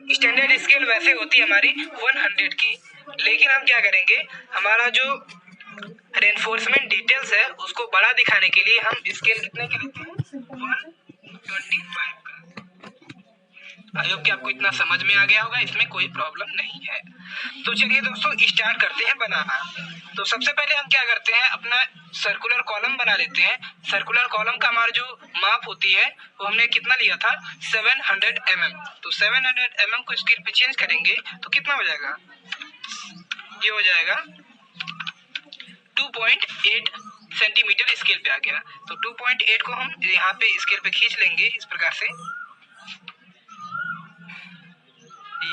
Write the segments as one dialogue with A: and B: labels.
A: Standard scale वैसे होती है हमारी 100 की, लेकिन हम क्या करेंगे, हमारा जो रेनफोर्समेंट डिटेल्स है उसको बड़ा दिखाने के लिए हम स्केल कितने के लेते हैं, 125 का। आई होप कि आपको इतना समझ में आ गया होगा, इसमें कोई प्रॉब्लम नहीं है। तो चलिए दोस्तों स्टार्ट करते हैं बनाना। तो सबसे पहले हम क्या करते हैं, अपना सर्कुलर कॉलम बना लेते हैं। सर्कुलर कॉलम का हमारा जो माप होती है वो हमने कितना लिया था, 700 mm। तो 700 mm को स्केल पे चेंज करेंगे तो कितना हो जाएगा, ये हो जाएगा 2.8 सेंटीमीटर स्केल पे आ गया। तो 2.8 को हम यहाँ पे स्केल पे खींच लेंगे इस प्रकार से,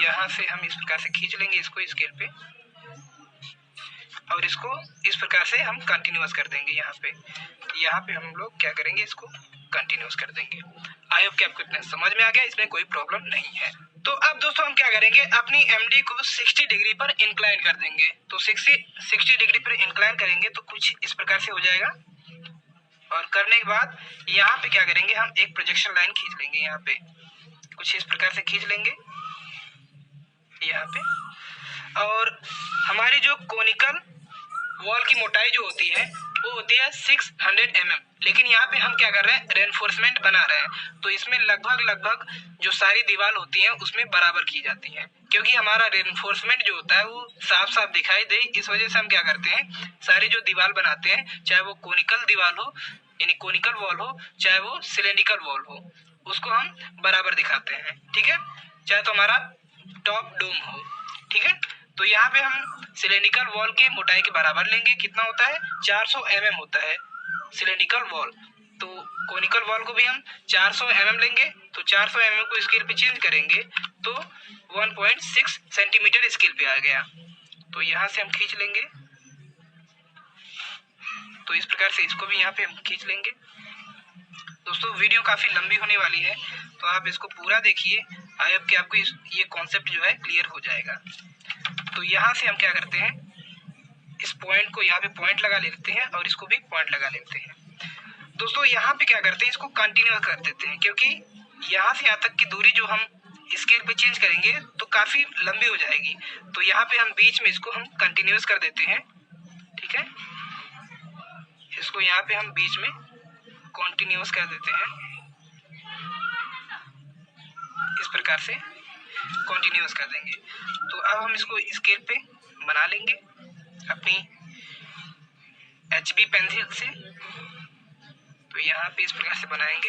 A: यहाँ से हम इस प्रकार से खींच लेंगे इसको स्केल पे, और इसको इस प्रकार से हम कंटिन्यूअस कर देंगे। यहाँ पे हम लोग क्या करेंगे, इसको कंटिन्यूअस कर देंगे। आई होप कि आपको इतना समझ में आ गया, इसमें कोई प्रॉब्लम नहीं है। तो अब दोस्तों हम क्या करेंगे, अपनी एमडी को 60 डिग्री पर इंक्लाइन कर देंगे। तो 60 डिग्री पर इंक्लाइन करेंगे तो कुछ इस प्रकार से हो जाएगा, और करने के बाद यहाँ पे क्या करेंगे, हम एक प्रोजेक्शन लाइन खींच लेंगे। यहाँ पे कुछ इस प्रकार से खींच लेंगे यहाँ पे, और हमारी जो कोनिकल वॉल की मोटाई जो होती है वो होती है 600 mm। लेकिन यहाँ पे हम क्या कर रहे हैं, रेनफोर्समेंट बना रहे हैं, तो इसमें लगभग जो सारी दीवार होती है उसमें बराबर की जाती है, क्योंकि हमारा रेनफोर्समेंट जो होता है वो साफ साफ दिखाई दे। इस वजह से हम क्या करते हैं, सारी जो दीवार बनाते हैं, चाहे वो कोनिकल दीवार हो यानी कोनिकल वॉल हो, चाहे वो सिलेंड्रिकल वॉल हो, उसको हम बराबर दिखाते हैं। ठीक है, चाहे तो हमारा टॉप डोम हो। ठीक है, तो यहाँ पे हम सिलेंड्रिकल वॉल के मोटाई के बराबर लेंगे। कितना होता है, 400 mm होता है सिलेंड्रिकल वॉल। तो कोनिकल वॉल को भी हम 400 mm लेंगे। तो 400 mm को स्केल पे चेंज करेंगे तो 1.6 सेंटीमीटर स्केल पे आ गया। तो यहाँ से हम खींच लेंगे, तो इस प्रकार से इसको भी यहाँ पे हम खींच लेंगे। दोस्तों वीडियो काफी लंबी होने वाली है, तो आप इसको पूरा देखिए। आई होप कि आपको ये कॉन्सेप्ट जो है क्लियर हो जाएगा। तो यहाँ से हम क्या करते हैं, इस पॉइंट को यहाँ पे पॉइंट लगा लेते हैं और इसको भी पॉइंट लगा लेते हैं। दोस्तों यहाँ पे क्या करते हैं, इसको कंटिन्यू कर देते हैं, क्योंकि यहाँ से यहाँ तक की दूरी जो हम स्केल पे चेंज करेंगे तो काफी लंबी हो जाएगी। तो यहाँ पे हम बीच में इसको हम कंटिन्यूस कर देते हैं। ठीक है, इसको यहाँ पे हम बीच में कंटिन्यूस कर देते हैं, इस प्रकार से कंटिन्यूस कर देंगे। तो अब हम इसको स्केल पे बना लेंगे अपनी HB पेंसिल से। तो यहाँ पे इस प्रकार से बनाएंगे,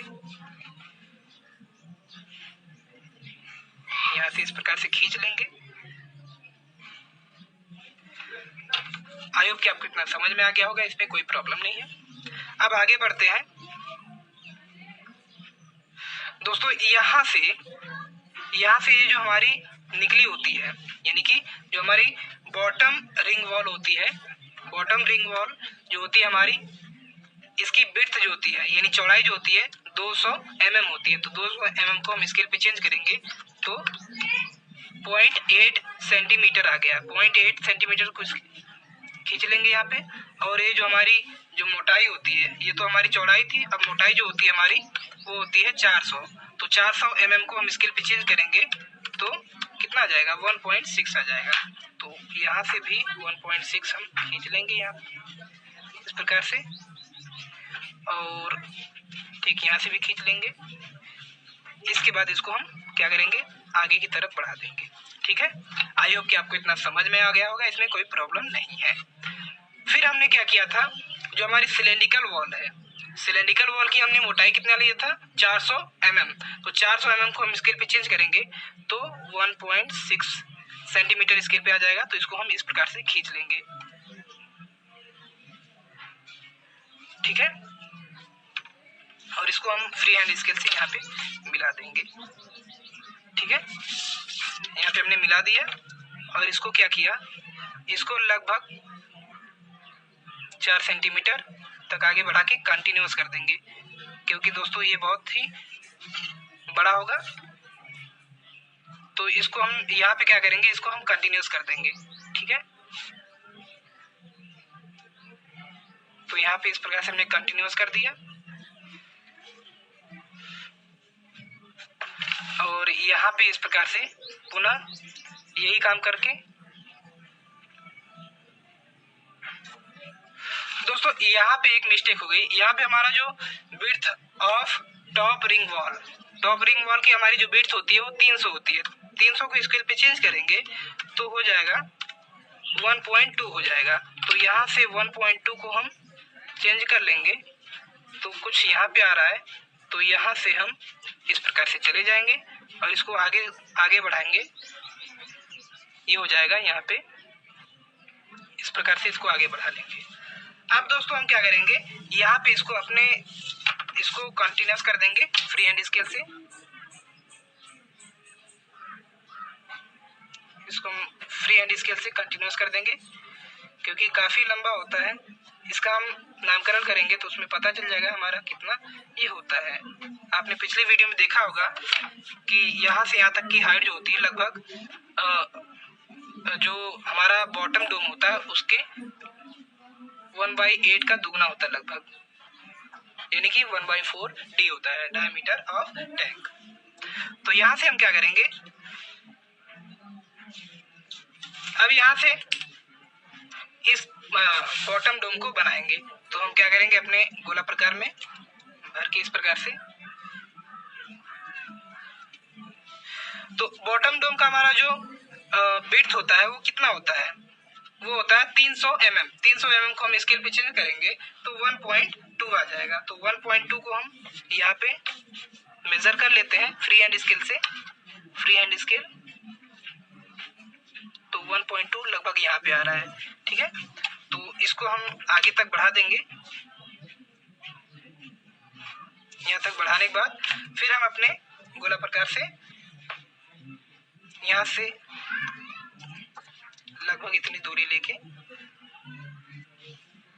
A: यहाँ से इस प्रकार से खींच लेंगे। आई होप कि आपको इतना समझ में आ गया होगा, इसमें कोई प्रॉब्लम नहीं है। अब आगे बढ़ते हैं। दोस्तों यहाँ से ये जो हमारी निकली होती है, यानी कि जो हमारी बॉटम रिंग वॉल होती है, बॉटम रिंग वॉल जो होती है हमारी, इसकी विड्थ जो होती है यानी चौड़ाई जो होती है 200 mm होती है। तो 200 mm को हम स्केल पे चेंज करेंगे तो 0.8 सेंटीमीटर आ गया। 0.8 सेंटीमीटर को खींच लेंगे यहाँ पे, और ये जो हमारी जो मोटाई होती है, ये तो हमारी चौड़ाई थी, अब मोटाई जो होती है हमारी वो होती है 400। तो 400 mm को हम स्केल पे चेंज करेंगे तो कितना आ जाएगा, 1.6 आ जाएगा। तो यहाँ से भी 1.6 हम खींच लेंगे यहाँ इस प्रकार से, और ठीक यहाँ से भी खींच लेंगे। इसके बाद इसको हम क्या करेंगे, आगे की तरफ बढ़ा देंगे। ठीक है, आई होप कि आपको इतना समझ में आ गया होगा, इसमें कोई प्रॉब्लम नहीं है। फिर हमने क्या किया था, जो हमारी सिलेंड्रिकल वॉल है, सिलेंड्रिकल वॉल की हमने मोटाई कितना लिया था, 400 mm। तो 400 mm को हम स्केल पे चेंज करेंगे तो 1.6 सेंटीमीटर स्केल पे आ जाएगा। तो इसको हम इस प्रकार से खींच लेंगे। ठीक है, और इसको हम फ्री हैंड स्केल से यहाँ पे मिला देंगे। ठीक है, यहाँ पे हमने मिला दिया, और इसको क्या किया, इसको लगभग 4 सेंटीमीटर तक आगे बढ़ा के कंटिन्यूस कर देंगे, क्योंकि दोस्तों ये बहुत ही बड़ा होगा। तो इसको हम यहाँ पे क्या करेंगे, इसको हम कंटिन्यूस कर देंगे। ठीक है, तो यहाँ पे इस प्रकार से हमने कंटिन्यूस कर दिया। और यहाँ पे इस प्रकार से पुनः यही काम करके दोस्तों यहाँ पे एक मिस्टेक हो गई। यहाँ पे हमारा जो width of top ring wall की हमारी जो विड्थ होती है वो 300 होती है। 300 को स्केल पे चेंज करेंगे तो हो जाएगा 1.2 हो जाएगा। तो यहाँ से 1.2 को हम चेंज कर लेंगे तो कुछ यहाँ पे आ रहा है, तो यहाँ से हम इस प्रकार से चले जाएंगे और इसको आगे आगे बढ़ाएंगे। ये हो जाएगा यहाँ पे, इस प्रकार से इसको आगे बढ़ा लेंगे। अब दोस्तों हम क्या करेंगे, यहाँ पे इसको कंटिन्यूस कर देंगे फ्री हैंड स्केल से। इसको फ्री हैंड स्केल से कंटिन्यूस कर देंगे क्योंकि काफी लंबा होता है। इसका हम नामकरण करेंगे तो उसमें पता चल जाएगा हमारा कितना ये होता है। आपने पिछले वीडियो में देखा होगा कि यहाँ से यहाँ तक की हाइट जो होती है लगभग जो हमारा बॉटम डोम होता है उसके 1/8 का दुगना होता है लगभग, यानी कि 1/4 डी होता है डायमीटर ऑफ टैंक। तो यहाँ से हम क्या करेंगे, अब यहाँ से इस बॉटम डोम को बनाएंगे। तो हम क्या करेंगे, अपने गोला प्रकार में भर के इस प्रकार से। तो बॉटम डोम का हमारा जो विड्थ होता है वो कितना होता है, वो होता है 300 mm। 300 mm को हम स्केल पे चेंज करेंगे तो 1.2 आ जाएगा। तो 1.2 को हम यहाँ पे मेजर कर लेते हैं फ्री हैंड स्केल से। फ्री हैंड स्केल तो 1.2 लगभग यहाँ पे आ रहा है, ठीक है। तो इसको हम आगे तक बढ़ा देंगे। यहाँ तक बढ़ाने के बाद फिर हम अपने गोला प्रकार से यहाँ से लगभग इतनी दूरी लेके,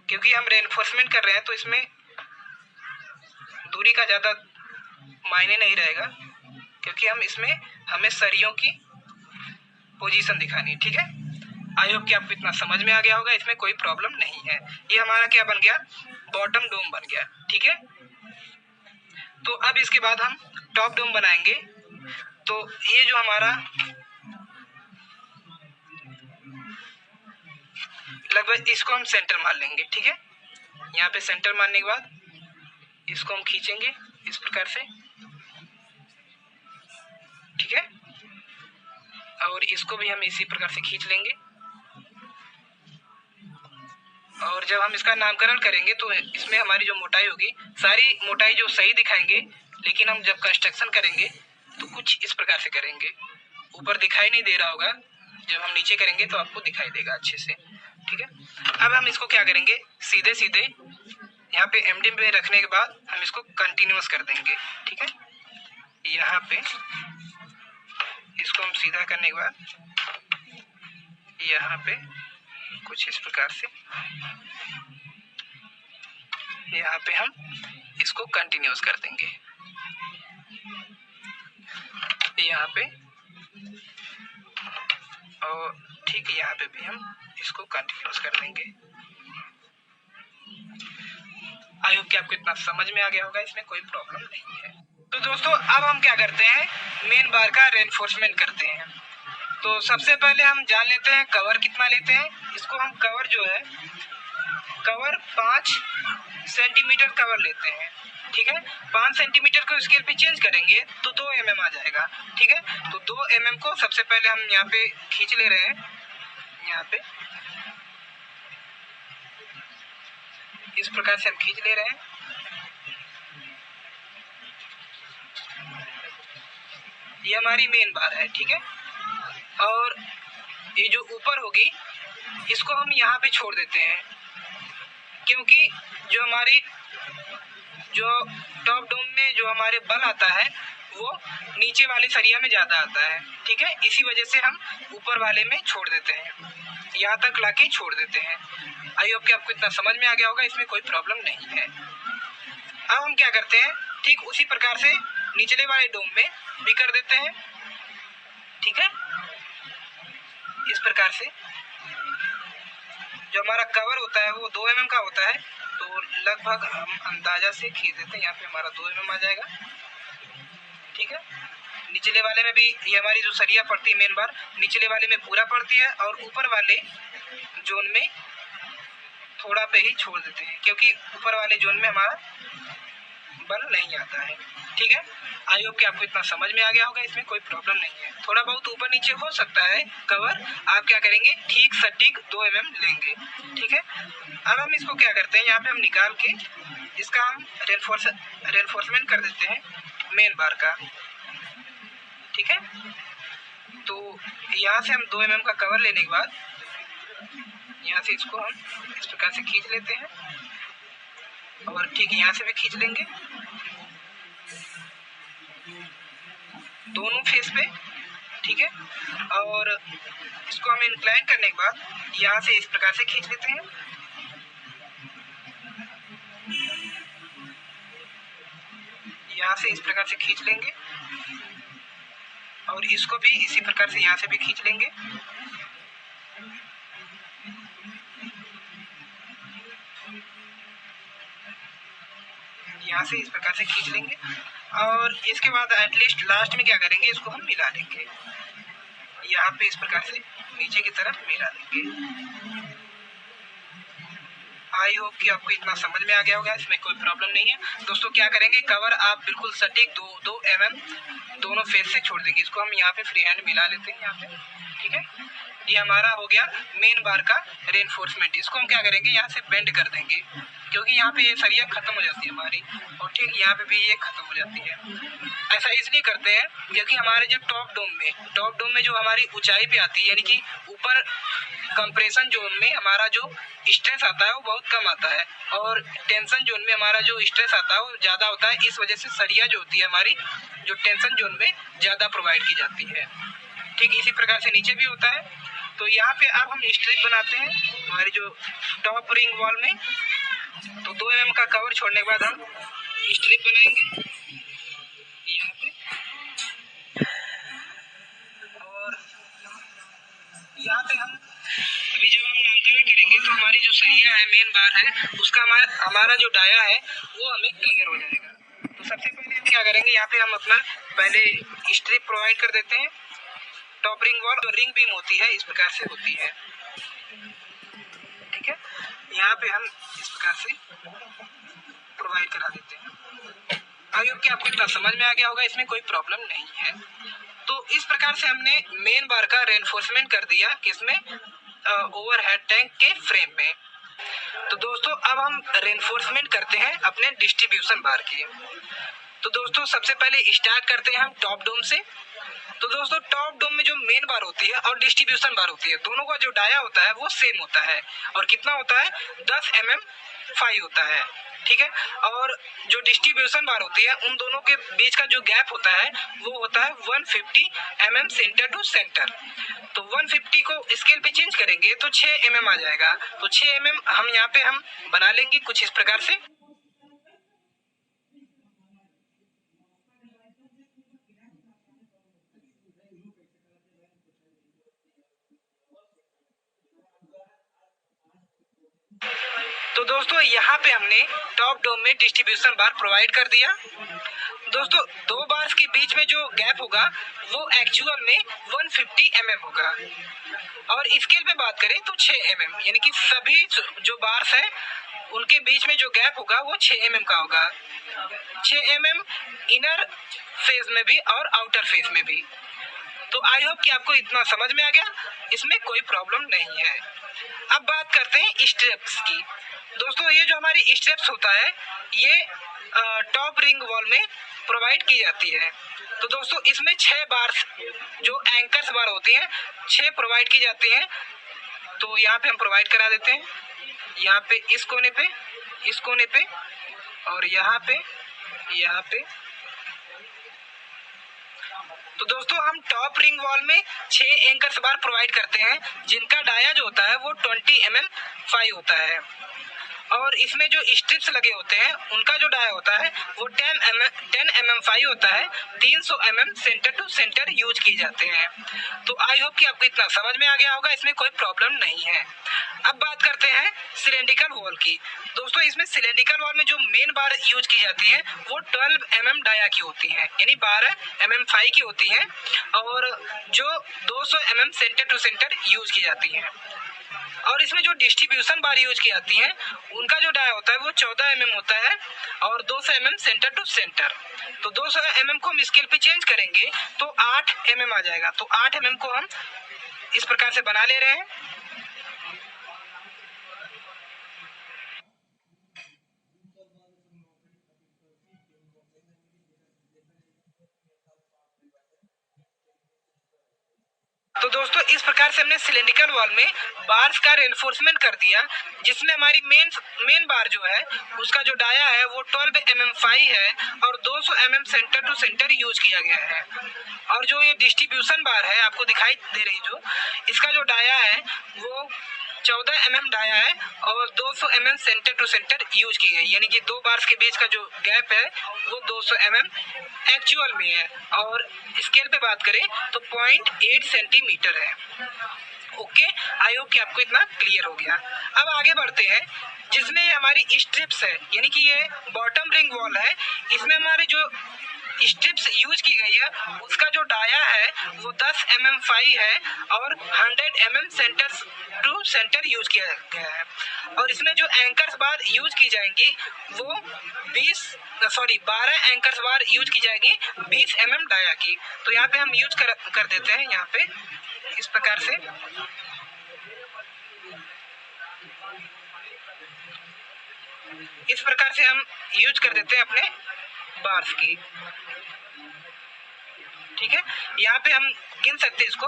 A: क्योंकि हम रेनफोर्समेंट कर रहे हैं तो इसमें दूरी का ज्यादा मायने नहीं रहेगा, क्योंकि हमें सरियों की पोजीशन दिखानी है, ठीक है। आई होप कि आपको इतना समझ में आ गया होगा, इसमें कोई प्रॉब्लम नहीं है। ये हमारा क्या बन गया, बॉटम डोम बन गया, ठीक है। तो अब इसके बाद हम टॉप डोम बनाएंगे। तो ये जो हमारा लगभग इसको हम सेंटर मान लेंगे, ठीक है। यहाँ पे सेंटर मानने के बाद इसको हम खींचेंगे इस प्रकार से, ठीक है। और इसको भी हम इसी प्रकार से खींच लेंगे। और जब हम इसका नामकरण करेंगे तो इसमें हमारी जो मोटाई होगी, सारी मोटाई जो सही दिखाएंगे, लेकिन हम जब कंस्ट्रक्शन करेंगे तो कुछ इस प्रकार से करेंगे। ऊपर दिखाई नहीं दे रहा होगा, जब हम नीचे करेंगे तो आपको दिखाई देगा अच्छे से, ठीक है। अब हम इसको क्या करेंगे, सीधे सीधे यहाँ पे एमडी पे रखने के बाद हम इसको कंटिन्यूस कर देंगे, ठीक है। यहाँ पे इसको हम सीधा करने के बाद यहाँ पे कुछ इस प्रकार से यहाँ पे हम इसको कंटिन्यूस कर देंगे। यहाँ पे और ठीक है, यहाँ पे भी हम इसको कंटिन्यूस कर देंगे। आई होप कि आपको इतना समझ में आ गया होगा, इसमें कोई प्रॉब्लम नहीं है। तो दोस्तों अब हम क्या करते हैं, मेन बार का रेनफोर्समेंट करते हैं। तो सबसे पहले हम जान लेते हैं कवर कितना लेते हैं। इसको हम कवर जो है, कवर 5 सेंटीमीटर कवर लेते हैं, ठीक है। 5 सेंटीमीटर को स्केल पे चेंज करेंगे तो 2 mm आ जाएगा, ठीक है। तो 2 mm को सबसे पहले हम यहाँ पे खींच ले रहे हैं। यहाँ पे इस प्रकार से हम खींच ले रहे हैं। ये हमारी मेन बार है, ठीक है। और ये जो ऊपर होगी इसको हम यहाँ पे छोड़ देते हैं, क्योंकि जो टॉप डोम में जो हमारे बल आता है वो नीचे वाले सरिया में ज्यादा आता है, ठीक है। इसी वजह से हम ऊपर वाले में छोड़ देते हैं, यहाँ तक लाके छोड़ देते हैं। आई होप कि आपको इतना समझ में आ गया होगा, इसमें कोई प्रॉब्लम नहीं है। अब हम क्या करते हैं, ठीक उसी प्रकार से निचले वाले डोम में भी कर देते हैं, ठीक है। इस प्रकार से जो हमारा कवर होता है वो 2 mm का होता है, तो लगभग हम अंदाजा से खींच देते हैं। यहाँ पे हमारा 2 mm आ जाएगा, ठीक है। निचले वाले में भी ये हमारी जो सरिया पड़ती है मेन बार, निचले वाले में पूरा पड़ती है और ऊपर वाले जोन में थोड़ा पे ही छोड़ देते हैं, क्योंकि ऊपर वाले जोन में हमारा बल नहीं आता है। ठीक है, आई होप कि आपको इतना समझ में आ गया होगा, इसमें कोई प्रॉब्लम नहीं है। थोड़ा बहुत ऊपर नीचे हो सकता है कवर, आप क्या करेंगे ठीक सटीक 2 mm लेंगे। ठीक है, अब हम इसको क्या करते हैं, यहाँ पे हम निकाल के इसका हम रेनफोर्समेंट कर देते हैं मेन बार का। ठीक है, तो यहाँ से हम 2 mm का कवर लेने के बाद यहाँ से इसको हम इस प्रकार से खींच लेते हैं और ठीक यहाँ से भी खींच लेंगे दोनों फेस पे। ठीक है, और इसको हम इंक्लाइन करने के बाद यहाँ से इस प्रकार से खींच लेते हैं। यहाँ से इस प्रकार से खींच लेंगे और इसको भी इसी प्रकार से यहाँ से भी खींच लेंगे। यहाँ से इस प्रकार से खींच लेंगे और इसके बाद एटलीस्ट लास्ट में क्या करेंगे, इसको हम मिला लेंगे। यहाँ पे इस प्रकार से नीचे की तरफ मिला लेंगे। आई होप कि आपको इतना समझ में आ गया होगा, इसमें कोई प्रॉब्लम नहीं है। दोस्तों क्या करेंगे, कवर आप बिल्कुल सटीक 2 mm दोनों फेस से छोड़ देंगे। इसको हम यहाँ पे फ्री हैंड मिला लेते हैं यहाँ पे। ठीक है, ये हमारा हो गया मेन बार का रेनफोर्समेंट। इसको हम क्या करेंगे, यहाँ से बेंड कर देंगे, क्योंकि यहाँ पे ये सरिया खत्म हो जाती है हमारी और ठीक यहाँ पे भी ये खत्म हो जाती है। ऐसा इसलिए करते हैं क्योंकि हमारे जो टॉप डोम में जो हमारी ऊंचाई पे आती है, यानी कि ऊपर कंप्रेशन जोन में हमारा जो स्ट्रेस आता है वो बहुत कम आता है और टेंशन जोन में हमारा जो स्ट्रेस आता है वो ज्यादा होता है। इस वजह से सरिया जो होती है हमारी जो टेंशन जोन में ज्यादा प्रोवाइड की जाती है। ठीक इसी प्रकार से नीचे भी होता है। तो यहाँ पे अब हम स्ट्रिप बनाते हैं हमारी जो टॉप रिंग वॉल में। तो 2 mm का कवर छोड़ने के बाद हम स्ट्रिप बनाएंगे यहाँ पे, और यहाँ पे हम अभी जब हम नामकरण करेंगे तो हमारी जो सरिया है मेन बार है उसका हमारा जो डाया है वो हमें क्लियर हो जाएगा। तो सबसे पहले हम क्या करेंगे, यहाँ पे हम अपना पहले स्ट्रिप प्रोवाइड कर देते हैं। टॉप रिंग वॉल जो रिंग बीम होती है इस प्रकार से होती है। ठीक है, यहाँ पे हम इस प्रकार से प्रोवाइड करा देते हैं। आई होप कि आपको इतना समझ में आ गया होगा, इसमें कोई प्रॉब्लम नहीं है। तो इस प्रकार से हमने मेन बार का रेनफोर्समेंट कर दिया किसमें, ओवरहेड टैंक के फ्रेम में। तो दोस्तों अब हम रेनफोर्समेंट करते हैं अपने डिस्ट्रीब्यूशन बार की। तो दोस्तों सबसे पहले स्टार्ट करते हैं हम टॉप डोम से। तो दोस्तों टॉप डोम में जो मेन बार होती है और डिस्ट्रीब्यूशन बार होती है, दोनों का जो डाया होता है वो सेम होता है और कितना होता है 10 mm 5 होता है। ठीक है, और जो डिस्ट्रीब्यूशन बार होती है उन दोनों के बीच का जो गैप होता है वो होता है 150 mm सेंटर टू सेंटर। तो 150 को स्केल पे चेंज करेंगे तो 6 mm आ जाएगा। तो 6 mm हम यहाँ पे हम बना लेंगे कुछ इस प्रकार से। तो दोस्तों यहाँ पे हमने टॉप डोम में डिस्ट्रीब्यूशन बार प्रोवाइड कर दिया। दोस्तों 2 बार्स के बीच में जो गैप होगा वो एक्चुअल में 150 mm होगा और स्केल पे बात करें तो 6 mm, यानी कि सभी जो बार्स है उनके बीच में जो गैप होगा वो 6 mm का होगा। 6 mm इनर फेज में भी और आउटर फेज में भी। तो आई होप कि आपको इतना समझ में आ गया, इसमें कोई प्रॉब्लम नहीं है। अब बात करते हैं स्ट्रेप्स की। दोस्तों ये जो हमारी स्ट्रेप्स होता है ये टॉप रिंग वॉल में प्रोवाइड की जाती है। तो दोस्तों इसमें 6 बार्स जो एंकर्स बार होती हैं 6 प्रोवाइड की जाती हैं। तो यहाँ पे हम प्रोवाइड करा देते हैं, यहाँ पे इस कोने पे और यहाँ पे। तो दोस्तों हम टॉप रिंग वॉल में 6 एंकर्स बार प्रोवाइड करते हैं जिनका डाया जो होता है वो 20 mm 5 होता है। और इसमें जो स्ट्रिप्स लगे होते हैं उनका जो डाया होता है वो 10 mm 5 होता है। 300 mm centre to centre use किए जाते हैं। तो आई होप कि आपको इतना समझ में आ गया होगा, इसमें कोई प्रॉब्लम नहीं है। अब बात करते हैं सिलेंड्रिकल वॉल की। दोस्तों इसमें सिलेंड्रिकल वॉल में जो मेन बार यूज की जाती है वो 12 mm डाया की होती है, यानी 12 mm 5 की होती है, और जो 200 mm centre to centre use की जाती है। और इसमें जो डिस्ट्रीब्यूशन बार यूज की जाती है उनका जो डाया होता है वो 14 mm होता है और 200 mm सेंटर टू सेंटर। तो 200 mm को हम स्केल पे चेंज करेंगे तो 8 mm आ जाएगा। तो 8 mm को हम इस प्रकार से बना ले रहे हैं। तो दोस्तों इस प्रकार से हमने सिलेंड्रिकल वॉल में बार्स का रेनफोर्समेंट कर दिया, जिसमें हमारी मेन बार जो है उसका जो डाया है वो 12 mm 5 है और 200 mm centre to centre use किया गया है। और जो ये डिस्ट्रीब्यूशन बार है आपको दिखाई दे रही, जो इसका जो डाया है वो 14 mm डाया है और 200 mm centre to centre use की गई, यानी कि दो बार्स के बीच का जो गैप है वो 200 mm एक्चुअल में है। और स्केल पे बात करें तो 0.8 सेंटीमीटर है। ओके, आई होप कि आपको इतना क्लियर हो गया। अब आगे बढ़ते हैं, जिसमें हमारी स्ट्रिप्स है, यानी कि ये बॉटम रिंग वॉल है। इसमें हमारे जो स्ट्रिप्स यूज की गई है उसका जो डाया है वो 10 mm 5 है और 100 mm centre to centre use किया गया है। और इसमें जो एंकर्स बार यूज की जाएंगी वो 12 एंकर्स बार यूज की जाएगी 20 mm डाया की। तो यहाँ पे हम यूज कर देते हैं यहाँ पे इस प्रकार से। इस प्रकार से हम यूज कर देते हैं अपने बार्स की। ठीक है, यहाँ पे हम गिन सकते हैं इसको,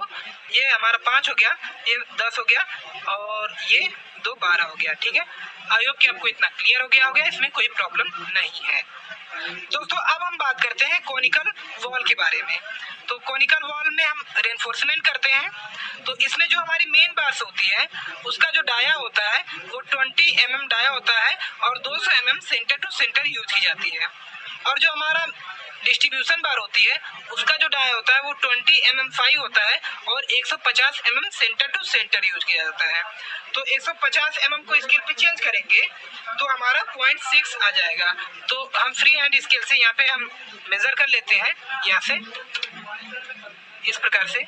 A: ये हमारा 5 हो गया, ये 10 हो गया और ये 2 12 हो गया। ठीक है, आई होप कि आपको इतना क्लियर हो गया होगा, इसमें कोई प्रॉब्लम नहीं है। दोस्तों अब हम बात करते हैं कॉनिकल वॉल के बारे में। तो कॉनिकल वॉल में हम रेनफोर्समेंट करते हैं। तो इसमें जो हमारी मेन बार्स होती है उसका जो डाया होता है वो 20 mm डाया होता है और 200 mm centre to centre use की जाती है। और जो हमारा डिस्ट्रीब्यूशन बार होती है उसका जो डाया होता है वो 20 mm 5 होता है और 150 mm centre to centre use किया जाता है। तो 150 mm को स्केल पे चेंज करेंगे तो हमारा 0.6 आ जाएगा। तो हम फ्री हैंड स्केल से यहाँ पे हम मेजर कर लेते हैं, यहाँ से इस प्रकार से।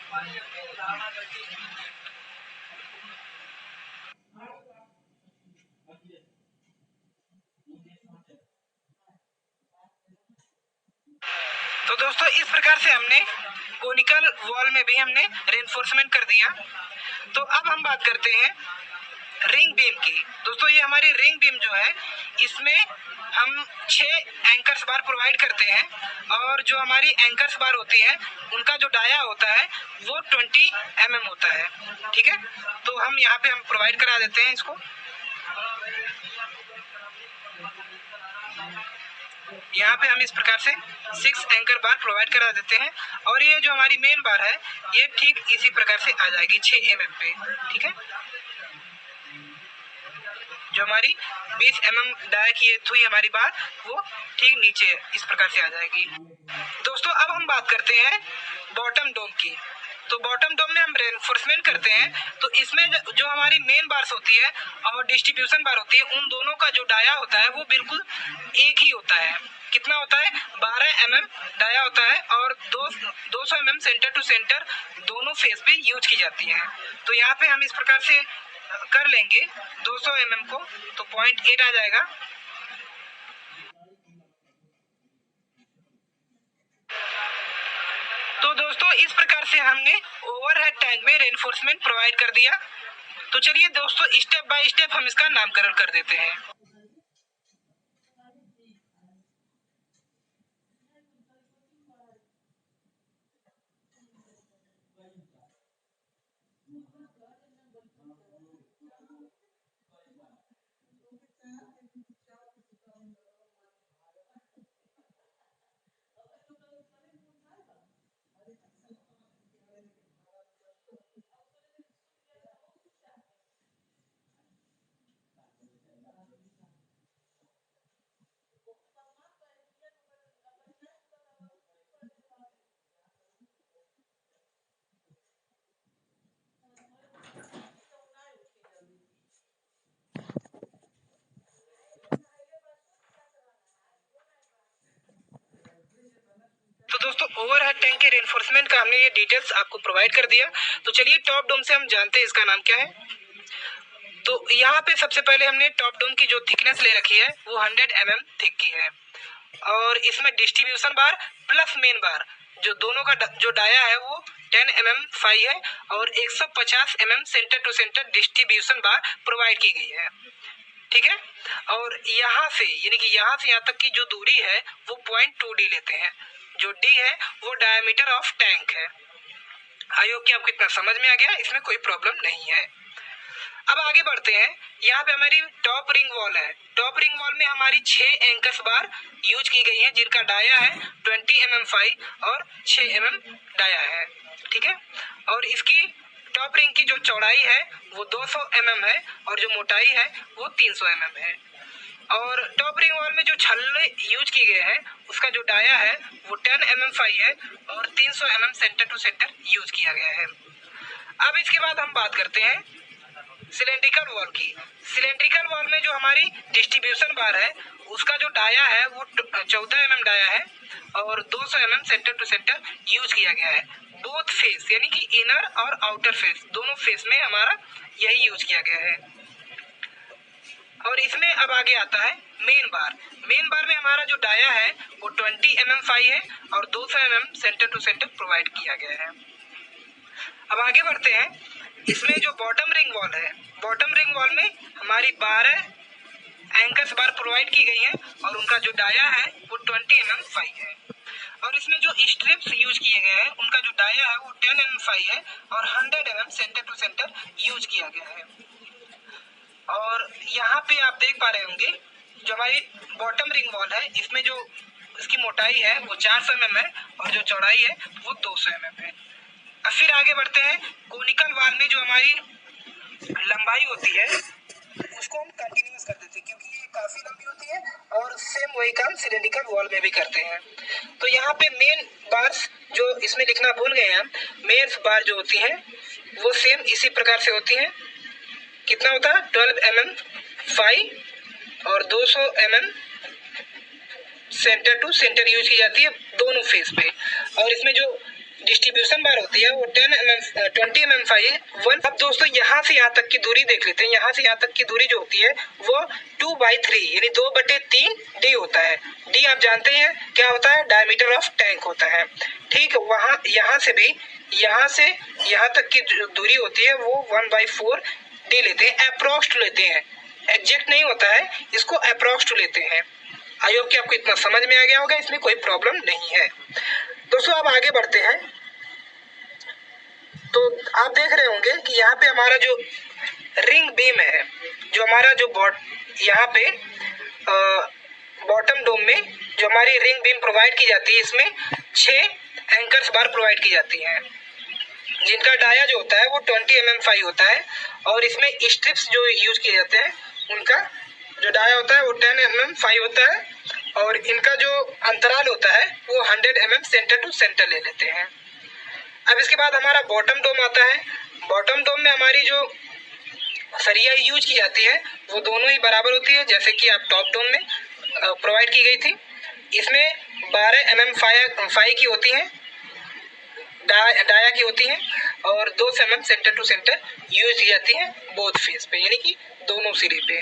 A: तो दोस्तों इस प्रकार से हमने कोनिकल वॉल में भी हमने रेनफोर्समेंट कर दिया। तो अब हम बात करते हैं रिंग बीम की। दोस्तों ये हमारी रिंग बीम जो है इसमें हम 6 एंकर्स बार प्रोवाइड करते हैं और जो हमारी एंकर्स बार होती है उनका जो डाया होता है वो 20 mm होता है। ठीक है, तो हम यहाँ पे हम प्रोवाइड करा देते हैं इसको। यहाँ पे हम इस प्रकार से 6 एंकर बार प्रोवाइड करा देते हैं और ये जो हमारी मेन बार है ये ठीक इसी प्रकार से आ जाएगी 6 mm पे। ठीक है, जो हमारी 20 mm डाया की हुई हमारी बार वो ठीक नीचे इस प्रकार से आ जाएगी। दोस्तों अब हम बात करते हैं बॉटम डोम की। तो बॉटम डोम में हम रेनफोर्समेंट करते हैं। तो इसमें जो हमारी मेन बार्स होती है और डिस्ट्रीब्यूशन बार होती है उन दोनों का जो डाया होता है वो बिल्कुल एक ही होता है। कितना होता है, 12 mm डाया होता है और 200 mm सेंटर टू सेंटर दोनों फेस पे यूज की जाती है। तो यहाँ पे हम इस प्रकार से कर लेंगे 200 mm को, तो 0.8 आ जाएगा। तो दोस्तों इस प्रकार से हमने ओवरहेड टैंक में रेनफोर्समेंट प्रोवाइड कर दिया। तो चलिए दोस्तों स्टेप बाय स्टेप हम इसका नामकरण कर देते हैं। ओवरहेड टैंक के रेनफोर्समेंट का हमने ये डिटेल्स आपको प्रोवाइड कर दिया। तो चलिए टॉप डोम से हम जानते हैं इसका नाम क्या है। तो यहाँ पे सबसे पहले हमने टॉप डोम की जो थिकनेस ले रखी है वो 100 mm थिक की है, और इसमें डिस्ट्रीब्यूशन बार प्लस मेन बार जो दोनों का जो डाया है वो 10 mm फाई है, और 150 mm centre to centre distribution bar provide की गई है। ठीक है, और यहाँ से यानी कि यहाँ से यहाँ तक की जो दूरी है वो 0.2d लेते हैं। जो d है वो डायमीटर ऑफ टैंक है। आई होप कि आपको इतना समझ में आ गया, इसमें कोई प्रॉब्लम नहीं है। अब आगे बढ़ते हैं। यहाँ पे हमारी टॉप रिंग वॉल है। टॉप रिंग वॉल में हमारी 6 एंकर्स बार यूज की गई है, जिनका डाया है 20 mm फाई और 6 mm डाया है। ठीक है, और इसकी टॉप रिंग की जो चौड़ाई है वो 200 mm है, और जो मोटाई है वो 300 mm है। और टॉप रिंग वॉल में जो छल्ले यूज किए गए हैं उसका जो डाया है वो 10 mm फाई है, और 300 mm centre to centre use किया गया है। अब इसके बाद हम बात करते हैं सिलेंड्रिकल वॉल की। सिलेंड्रिकल वॉल में जो हमारी डिस्ट्रीब्यूशन बार है उसका जो डाया है वो 14 mm डाया है, और 200 mm centre to centre use किया गया है। बोथ फेस यानी कि इनर और आउटर फेस दोनों फेस में हमारा यही यूज किया गया है। और इसमें अब आगे आता है मेन बार। मेन बार में हमारा जो डाया है वो 20 mm फाई है, और 200 mm centre to centre provide किया गया है। अब आगे बढ़ते हैं। इसमें जो बॉटम रिंग वॉल है, बॉटम रिंग वॉल में हमारी 12 एंकर्स बार प्रोवाइड की गई हैं, और उनका जो डाया है वो 20 mm फाई है। और इसमें जो स्ट्रिप्स यूज किए गए हैं उनका जो डाया है वो 10 mm फाई है, और 100 mm centre to centre use किया गया है। और यहाँ पे आप देख पा रहे होंगे जो हमारी बॉटम रिंग वॉल है इसमें जो इसकी मोटाई है वो 400 mm है, और जो चौड़ाई है वो 200 mm है। अब फिर आगे बढ़ते हैं। कोनिकल वॉल में जो हमारी लंबाई होती है उसको हम कंटिन्यूअस कर देते हैं, क्योंकि ये काफी लंबी होती है, और सेम वही काम सिलेंड्रिकल वॉल में भी करते हैं। तो यहाँ पे मेन बार्स जो इसमें लिखना भूल गए हैं, मेन बार जो होती है वो सेम इसी प्रकार से होती है। कितना होता है 12 mm फाई और 200 mm centre to centre use की जाती है दोनों फेस पे। और इसमें जो डिस्ट्रीब्यूशन बार होती है वो 20 mm फाई है 1। अब दोस्तों यहाँ से यहाँ तक की दूरी देख लेते हैं। यहाँ से यहाँ तक की दूरी जो होती है वो 2/3 यानी 2/3 डी होता है। डी आप जानते हैं क्या होता है, डायमीटर ऑफ टैंक होता है। ठीक, वहाँ यहाँ से भी यहाँ से यहाँ तक की दूरी होती है वो 1/4 डी लेते हैं, अप्रोक्स लेते हैं, एग्जैक्ट नहीं होता है, इसको अप्रोक्स लेते हैं। आई होप कि आपको इतना समझ में आ गया होगा, इसमें कोई प्रॉब्लम नहीं है। दोस्तों अब आगे बढ़ते हैं। तो आप देख रहे होंगे कि यहाँ पे हमारा जो रिंग बीम है, जो हमारा जो यहाँ पे बॉटम डोम में जो हमारी रिंग बीम प्रोवाइड की जाती है इसमें 6 एंकर्स बार प्रोवाइड की जाती हैं, जिनका डाया जो होता है वो 20 mm फाई होता है, और इसमें स्ट्रिप्स जो यूज किए जाते हैं उनका जो डाया होता है वो 10 mm फाई होता है, और इनका जो अंतराल होता है वो 100 mm सेंटर टू सेंटर ले लेते हैं। अब इसके बाद हमारा बॉटम डोम आता है। बॉटम डोम में हमारी जो सरिया यूज की जाती है वो दोनों ही बराबर होती है, जैसे कि आप टॉप डोम में प्रोवाइड की गई थी। इसमें 12 mm फाई की होती है, डाया की होती है, और 2 mm centre to centre use की जाती है बोथ फेस पे यानी कि दोनों सिरे पे।